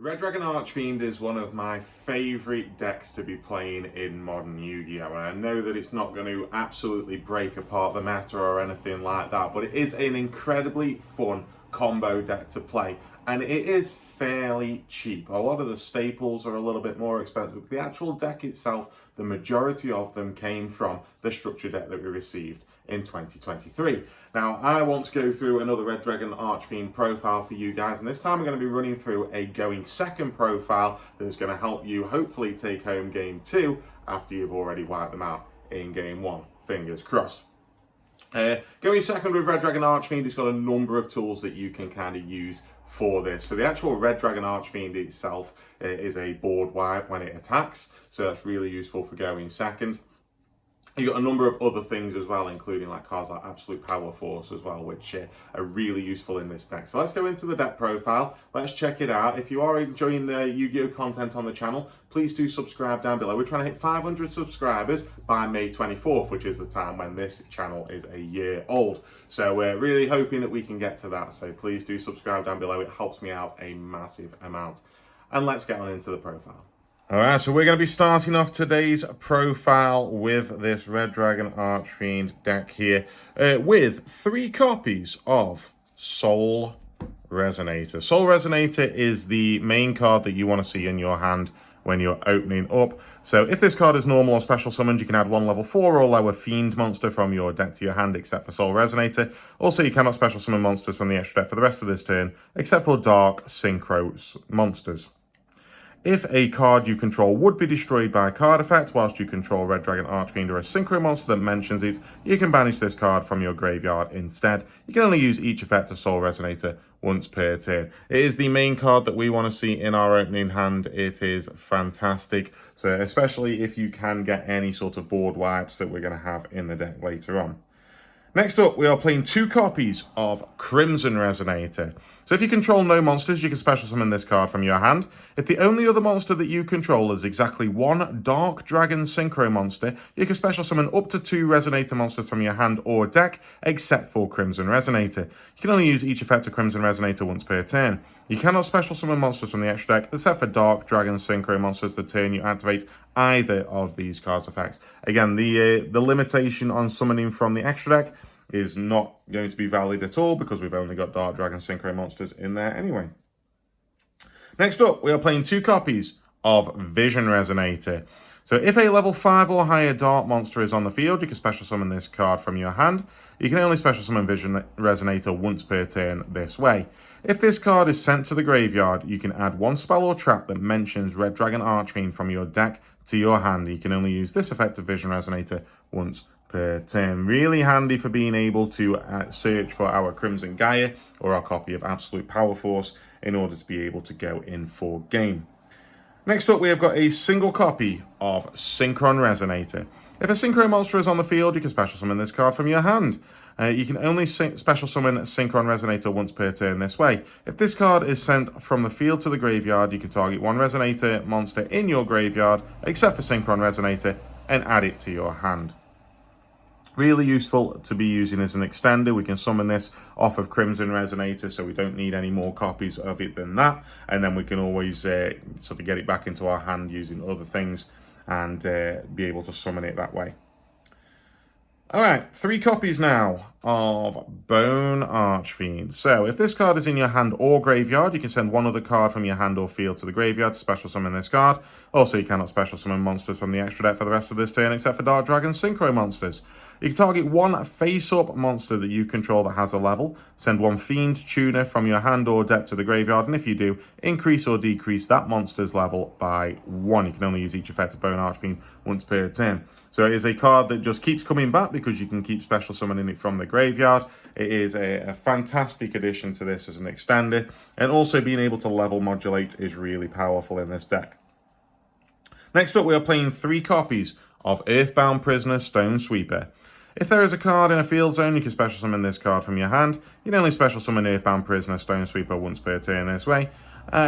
Red Dragon Archfiend is one of my favourite decks to be playing in modern Yu-Gi-Oh! And I know that it's not going to absolutely break apart the meta or anything like that, but it is an incredibly fun combo deck to play, and it is fairly cheap. A lot of the staples are a little bit more expensive, but the actual deck itself, the majority of them came from the structure deck that we received in 2023. Now, I want to go through another Red Dragon Archfiend profile for you guys, and this time I'm going to be running through a going second profile that is going to help you hopefully take home game 2 after you've already wiped them out in game 1. Fingers crossed. Going second with Red Dragon Archfiend, it's got a number of tools that you can kind of use for this. So the actual Red Dragon Archfiend itself is a board wipe when it attacks, so that's really useful for going second. You've got a number of other things as well, including like cards like Absolute Power Force as well, which are really useful in this deck. So let's go into the deck profile. Let's check it out. If you are enjoying the Yu-Gi-Oh content on the channel, please do subscribe down below. We're trying to hit 500 subscribers by May 24th, which is the time when this channel is a year old. So we're really hoping that we can get to that. So please do subscribe down below. It helps me out a massive amount. And let's get on into the profile. Alright, so we're going to be starting off today's profile with this Red Dragon Archfiend deck here with 3 copies of Soul Resonator. Soul Resonator is the main card that you want to see in your hand when you're opening up. So if this card is normal or special summoned, you can add 1 level 4 or lower Fiend monster from your deck to your hand, except for Soul Resonator. Also, you cannot special summon monsters from the extra deck for the rest of this turn, except for Dark Synchro monsters. If a card you control would be destroyed by a card effect whilst you control Red Dragon Archfiend or a Synchro monster that mentions it, you can banish this card from your graveyard instead. You can only use each effect of Soul Resonator once per turn. It is the main card that we want to see in our opening hand. It is fantastic, so especially if you can get any sort of board wipes that we're going to have in the deck later on. Next up, we are playing 2 copies of Crimson Resonator. So if you control no monsters, you can special summon this card from your hand. If the only other monster that you control is exactly 1 Dark Dragon Synchro monster, you can special summon up to 2 Resonator monsters from your hand or deck, except for Crimson Resonator. You can only use each effect of Crimson Resonator once per turn. You cannot special summon monsters from the extra deck, except for Dark Dragon Synchro monsters the turn you activate either of these cards' effects. Again, the limitation on summoning from the extra deck is not going to be valid at all because we've only got Dark Dragon Synchro monsters in there anyway. Next up, we are playing 2 copies of Vision Resonator. So if a level 5 or higher Dark monster is on the field, you can special summon this card from your hand. You can only special summon Vision Resonator once per turn this way. If this card is sent to the graveyard, you can add 1 spell or trap that mentions Red Dragon Archfiend from your deck to your hand. You can only use this effect of Vision Resonator once per turn. Really handy for being able to search for our Crimson Gaia or our copy of Absolute Power Force in order to be able to go in for game. Next up, we have got a single copy of Synchron Resonator. If a Synchro monster is on the field, you can special summon this card from your hand. You can only special summon Synchron Resonator once per turn this way. If this card is sent from the field to the graveyard, you can target 1 Resonator monster in your graveyard, except for Synchron Resonator, and add it to your hand. Really useful to be using as an extender. We can summon this off of Crimson Resonator, so we don't need any more copies of it than that. And then we can always sort of get it back into our hand using other things and be able to summon it that way. Alright, 3 copies now of Bone Archfiend. So if this card is in your hand or graveyard, you can send 1 other card from your hand or field to the graveyard to special summon this card. Also, you cannot special summon monsters from the extra deck for the rest of this turn, except for Dark Dragon Synchro monsters. You can target 1 face-up monster that you control that has a level. Send 1 Fiend Tuner from your hand or deck to the graveyard, and if you do, increase or decrease that monster's level by 1. You can only use each effect of Bone Archfiend once per turn. So it is a card that just keeps coming back because you can keep special summoning it from the graveyard. It is a fantastic addition to this as an extender, and also being able to level modulate is really powerful in this deck. Next up, we are playing 3 copies of Earthbound Prisoner Stone Sweeper. If there is a card in a field zone, you can special summon this card from your hand. You can only special summon Earthbound Prisoner Stone Sweeper once per turn this way.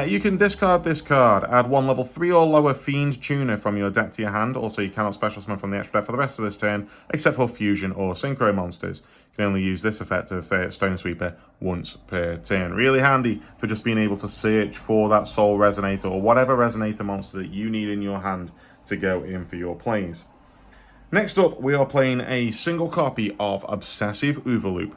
You can discard this card, add 1 level 3 or lower Fiend Tuner from your deck to your hand. Also, you cannot special summon from the extra deck for the rest of this turn, except for Fusion or Synchro monsters. You can only use this effect of Stone Sweeper once per turn. Really handy for just being able to search for that Soul Resonator or whatever Resonator monster that you need in your hand to go in for your plays. Next up, we are playing a single copy of Obsessive Overloop.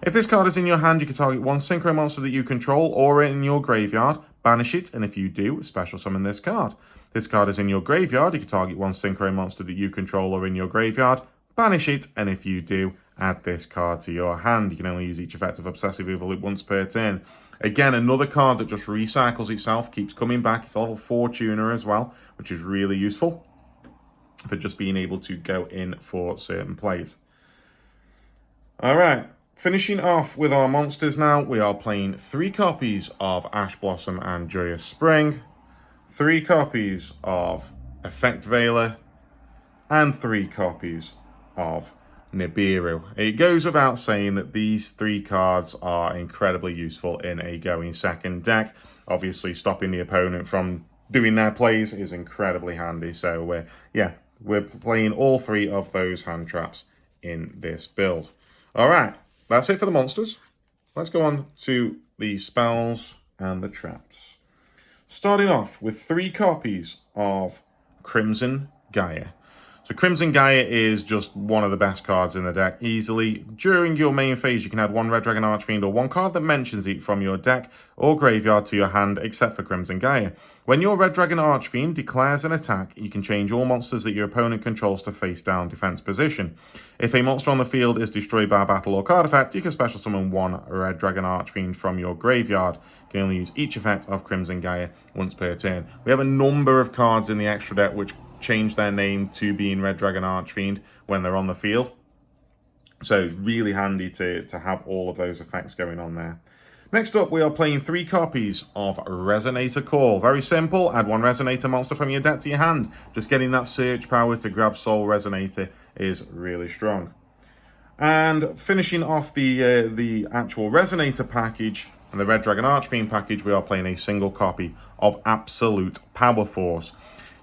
If this card is in your hand, you can target one synchro monster that you control or in your graveyard, banish it, and if you do, special summon this card. This card is in your graveyard, you can target one synchro monster that you control or in your graveyard, banish it, and if you do, add this card to your hand. You can only use each effect of Obsessive Overloop once per turn. Again, another card that just recycles itself, keeps coming back. It's a level 4 tuner as well, which is really useful for just being able to go in for certain plays. Alright, finishing off with our monsters now, we are playing 3 copies of Ash Blossom and Joyous Spring, 3 copies of Effect Veiler, and 3 copies of Nibiru. It goes without saying that these 3 cards are incredibly useful in a going second deck. Obviously, stopping the opponent from doing their plays is incredibly handy. So, we're playing all 3 of those hand traps in this build. All right, that's it for the monsters. Let's go on to the spells and the traps. Starting off with 3 copies of Crimson Gaia. So Crimson Gaia is just one of the best cards in the deck, easily. During your main phase, you can add 1 Red Dragon Archfiend or 1 card that mentions it from your deck or graveyard to your hand, except for Crimson Gaia. When your Red Dragon Archfiend declares an attack, you can change all monsters that your opponent controls to face down defense position. If a monster on the field is destroyed by a battle or card effect, you can special summon 1 Red Dragon Archfiend from your graveyard. You can only use each effect of Crimson Gaia once per turn. We have a number of cards in the extra deck which change their name to being Red Dragon Archfiend when they're on the field. So really handy to have all of those effects going on there. Next up, we are playing 3 copies of Resonator Call. Very simple, add 1 Resonator monster from your deck to your hand. Just getting that search power to grab Soul Resonator is really strong. And finishing off the actual Resonator package and the Red Dragon Archfiend package, we are playing a single copy of Absolute Power Force.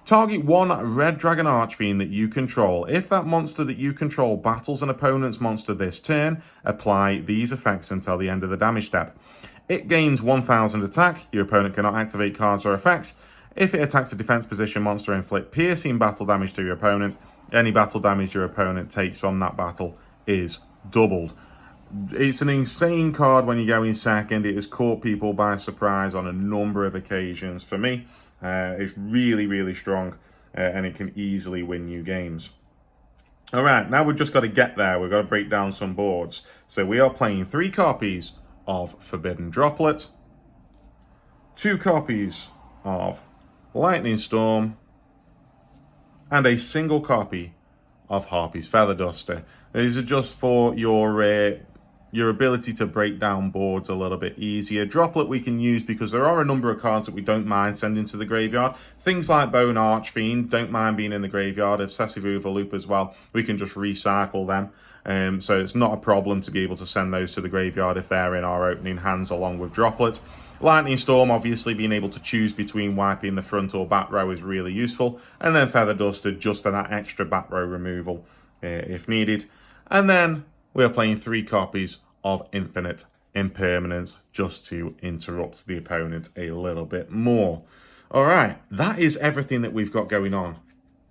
Target 1 Red Dragon Archfiend that you control. If that monster that you control battles an opponent's monster this turn, apply these effects until the end of the damage step. It gains 1000 attack. Your opponent cannot activate cards or effects. If it attacks a defense position monster, inflict piercing battle damage to your opponent. Any battle damage your opponent takes from that battle is doubled. It's an insane card when you go in second. It has caught people by surprise on a number of occasions. For me, it's really, really strong, and it can easily win you games. All right, now we've just got to get there. We've got to break down some boards. So we are playing 3 copies of Forbidden Droplet, 2 copies of Lightning Storm, and a single copy of Harpy's Feather Duster. These are just for your ability to break down boards a little bit easier. Droplet we can use because there are a number of cards that we don't mind sending to the graveyard. Things like Bone Archfiend, don't mind being in the graveyard. Obsessive Overloop as well. We can just recycle them. So it's not a problem to be able to send those to the graveyard if they're in our opening hands along with Droplet. Lightning Storm, obviously being able to choose between wiping the front or back row is really useful. And then Feather Duster just for that extra back row removal if needed. And then we are playing 3 copies of Infinite Impermanence just to interrupt the opponent a little bit more. All right, that is everything that we've got going on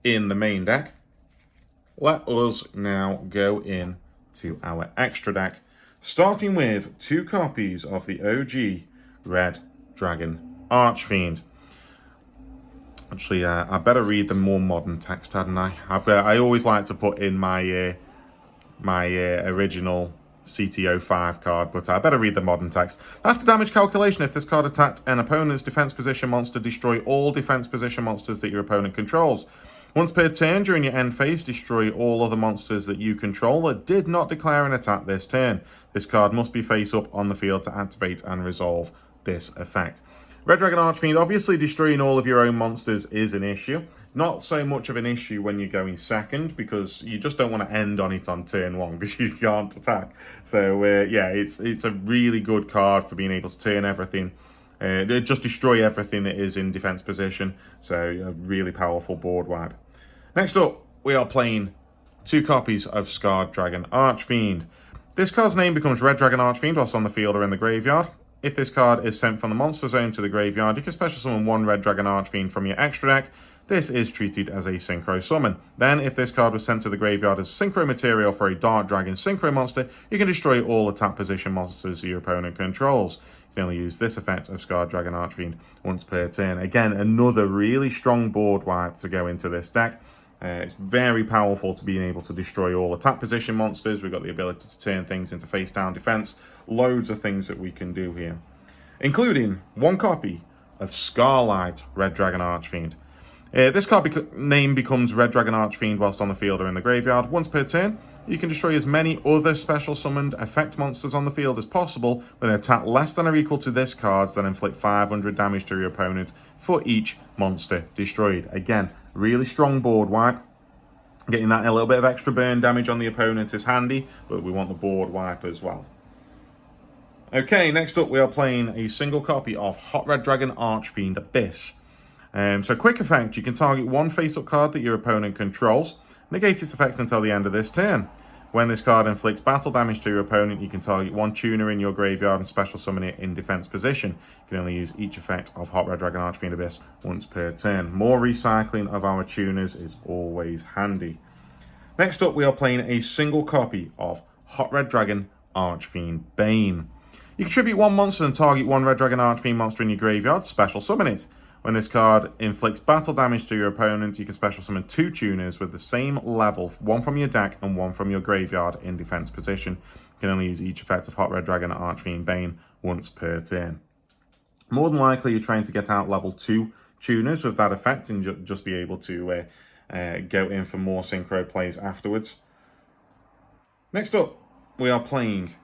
in the main deck. Let us now go in to our extra deck, starting with 2 copies of the OG Red Dragon Archfiend. Actually, I better read the more modern text, hadn't I? I always like to put in my original CTO5 card, but I better read the modern text. After damage calculation, if this card attacked an opponent's defense position monster, destroy all defense position monsters that your opponent controls. Once per turn during your end phase, destroy all other monsters that you control that did not declare an attack this turn. This card must be face up on the field to activate and resolve this effect. Red Dragon Archfiend, obviously destroying all of your own monsters is an issue. Not so much of an issue when you're going second, because you just don't want to end on it on turn 1 because you can't attack. So yeah, it's a really good card for being able to turn everything, just destroy everything that is in defense position. So a really powerful board wipe. Next up, we are playing 2 copies of Scarred Dragon Archfiend. This card's name becomes Red Dragon Archfiend whilst on the field or in the graveyard. If this card is sent from the monster zone to the graveyard, you can special summon one Red Dragon Archfiend from your extra deck. This is treated as a synchro summon. Then, if this card was sent to the graveyard as synchro material for a Dark Dragon synchro monster, you can destroy all attack position monsters your opponent controls. You can only use this effect of Scarred Dragon Archfiend once per turn. Again, another really strong board wipe to go into this deck. It's very powerful to being able to destroy all attack position monsters. We've got the ability to turn things into face down defense. Loads of things that we can do here, including one copy of Scarlight Red Dragon Archfiend. This card name becomes Red Dragon Archfiend whilst on the field or in the graveyard. Once per turn, you can destroy as many other special summoned effect monsters on the field as possible with an attack less than or equal to this card's that inflict 500 damage to your opponent for each monster destroyed. Again, really strong board wipe. Getting that a little bit of extra burn damage on the opponent is handy, but we want the board wipe as well. Okay, next up we are playing a single copy of Hot Red Dragon Archfiend Abyss. So quick effect, you can target one face-up card that your opponent controls, negate its effects until the end of this turn. When this card inflicts battle damage to your opponent, you can target one tuner in your graveyard and special summon it in defense position. You can only use each effect of Hot Red Dragon Archfiend Abyss once per turn. More recycling of our tuners is always handy. Next up, we are playing a single copy of Hot Red Dragon Archfiend Bane. You contribute one monster and target one Red Dragon Archfiend monster in your graveyard, special summon it. When this card inflicts battle damage to your opponent, you can special summon two tuners with the same level, one from your deck and one from your graveyard in defense position. You can only use each effect of Hot Red Dragon Archfiend Bane once per turn. More than likely, you're trying to get out level 2 tuners with that effect and just be able to go in for more synchro plays afterwards. Next up, we are playing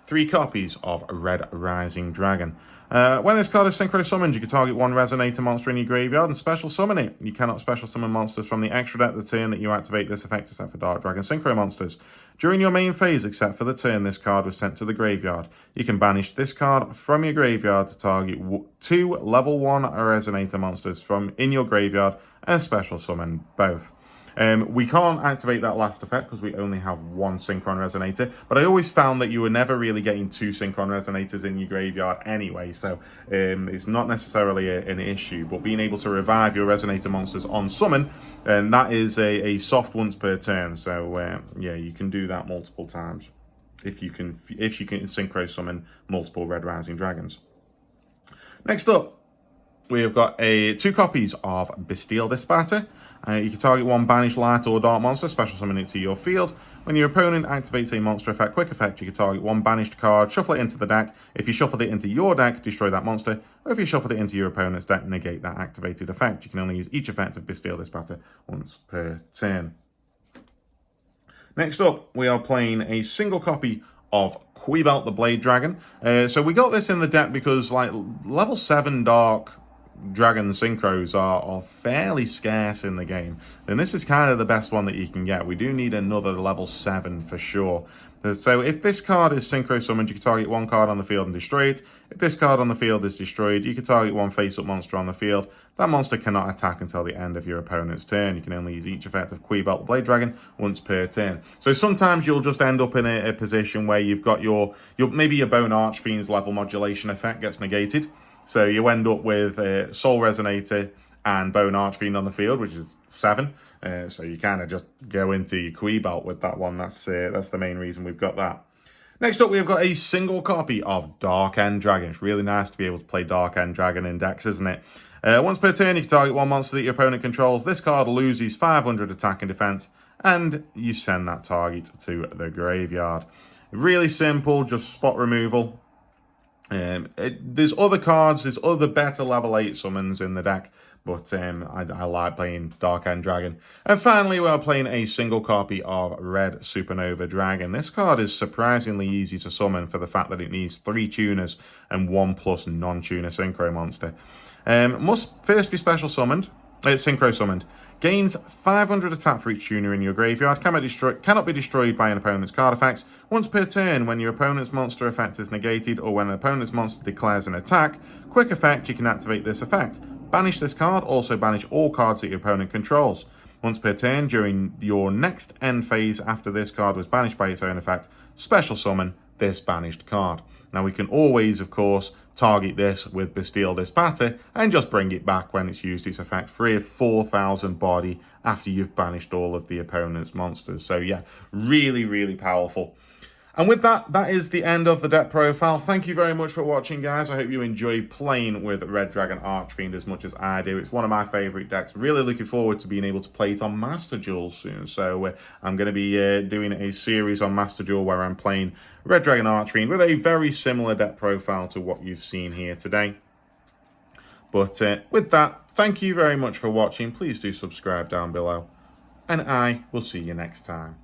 3 copies of Red Rising Dragon. When this card is synchro summoned, you can target one Resonator monster in your graveyard and special summon it. You cannot special summon monsters from the extra deck the turn that you activate this effect except for Dark Dragon synchro monsters. During your main phase, except for the turn this card was sent to the graveyard, you can banish this card from your graveyard to target 2 level 1 Resonator monsters from in your graveyard and special summon both. We can't activate that last effect because we only have one Synchron Resonator, but I always found that you were never really getting 2 Synchron Resonators in your graveyard anyway, so it's not necessarily an issue, but being able to revive your Resonator monsters on summon, and that is a soft once per turn, so yeah, you can do that multiple times if you can synchro summon multiple Red Rising Dragons. Next up, we have got 2 copies of Bestial Dispatter. You can target one banished light or dark monster, special summon it to your field. When your opponent activates a monster effect, quick effect, you can target one banished card, shuffle it into the deck. If you shuffled it into your deck, destroy that monster. Or if you shuffled it into your opponent's deck, negate that activated effect. You can only use each effect of Bestial Dispatter once per turn. Next up, we are playing a single copy of Quibelt the Blade Dragon. So we got this in the deck because like level 7 Dark Dragon synchros are fairly scarce in the game, and this is kind of the best one that you can get. We do need another level 7 for sure. So if this card is synchro summoned, you can target one card on the field and destroy it. If this card on the field is destroyed, you can target one face-up monster on the field. That monster cannot attack until the end of your opponent's turn. You can only use each effect of Quibelt the Blade Dragon once per turn. So sometimes you'll just end up in a position where you've got maybe your Bone Archfiend's level modulation effect gets negated. So you end up with Soul Resonator and Bone Archfiend on the field, which is 7. So you kind of just go into your Quibelt with that one. That's the main reason we've got that. Next up, we've got a single copy of Dark End Dragon. It's really nice to be able to play Dark End Dragon in decks, isn't it? Once per turn, you can target one monster that your opponent controls. This card loses 500 attack and defense, and you send that target to the graveyard. Really simple, just spot removal. There's other cards, there's other better level 8 summons in the deck, but I like playing Dark End Dragon. And finally, we're playing a single copy of Red Supernova Dragon. This card is surprisingly easy to summon for the fact that it needs 3 tuners and 1+ non-tuner synchro monster. Must first be special summoned, synchro summoned. Gains 500 attack for each tuner in your graveyard. Cannot be destroyed by an opponent's card effects. Once per turn, when your opponent's monster effect is negated or when an opponent's monster declares an attack, quick effect, you can activate this effect. Banish this card, also banish all cards that your opponent controls. Once per turn, during your next end phase after this card was banished by its own effect, special summon this banished card. Now we can always, of course, target this with Bastille Dispatter and just bring it back when it's used its effect, free of 4,000 body after you've banished all of the opponent's monsters. So yeah, really, really powerful. And with that, that is the end of the deck profile. Thank you very much for watching, guys. I hope you enjoy playing with Red Dragon Archfiend as much as I do. It's one of my favourite decks. Really looking forward to being able to play it on Master Duel soon. So I'm going to be doing a series on Master Duel where I'm playing Red Dragon Archfiend with a very similar deck profile to what you've seen here today. But with that, thank you very much for watching. Please do subscribe down below. And I will see you next time.